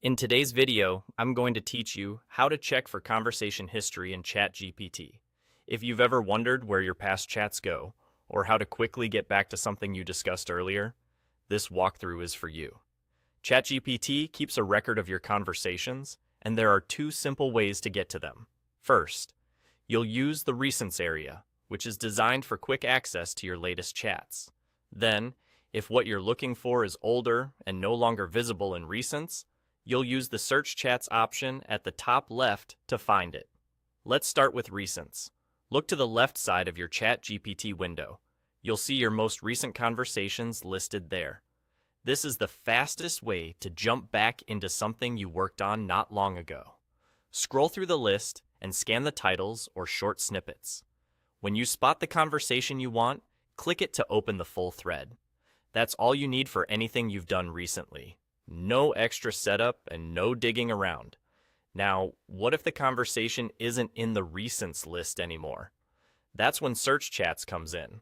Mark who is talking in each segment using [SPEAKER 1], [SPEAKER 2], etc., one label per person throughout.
[SPEAKER 1] In today's video, I'm going to teach you how to check for conversation history in ChatGPT. If you've ever wondered where your past chats go, or how to quickly get back to something you discussed earlier, this walkthrough is for you. ChatGPT keeps a record of your conversations, and there are two simple ways to get to them. First, you'll use the Recents area, which is designed for quick access to your latest chats. Then, if what you're looking for is older and no longer visible in Recents, you'll use the Search Chats option at the top left to find it. Let's start with Recents. Look to the left side of your ChatGPT window. You'll see your most recent conversations listed there. This is the fastest way to jump back into something you worked on not long ago. Scroll through the list and scan the titles or short snippets. When you spot the conversation you want, click it to open the full thread. That's all you need for anything you've done recently. No extra setup and no digging around. Now, what if the conversation isn't in the Recents list anymore? That's when Search Chats comes in.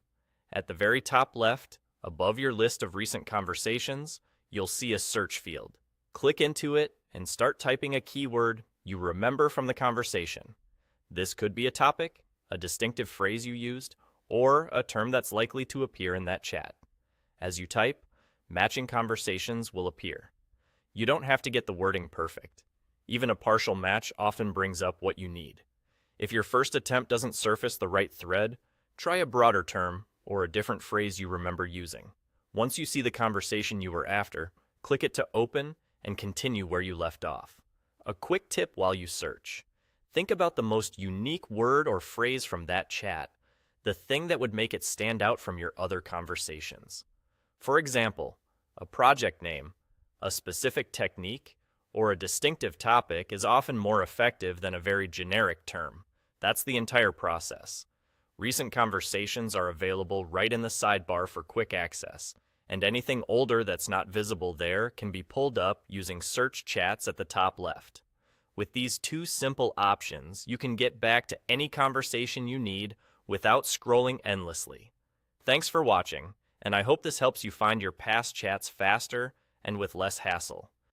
[SPEAKER 1] At the very top left, above your list of recent conversations, you'll see a search field. Click into it and start typing a keyword you remember from the conversation. This could be a topic, a distinctive phrase you used, or a term that's likely to appear in that chat. As you type, matching conversations will appear. You don't have to get the wording perfect. Even a partial match often brings up what you need. If your first attempt doesn't surface the right thread, try a broader term or a different phrase you remember using. Once you see the conversation you were after, click it to open and continue where you left off. A quick tip while you search. Think about the most unique word or phrase from that chat, the thing that would make it stand out from your other conversations. For example, a project name, a specific technique, or a distinctive topic is often more effective than a very generic term. That's the entire process. Recent conversations are available right in the sidebar for quick access, and anything older that's not visible there can be pulled up using Search Chats at the top left. With these two simple options, you can get back to any conversation you need without scrolling endlessly. Thanks for watching, and I hope this helps you find your past chats faster and with less hassle.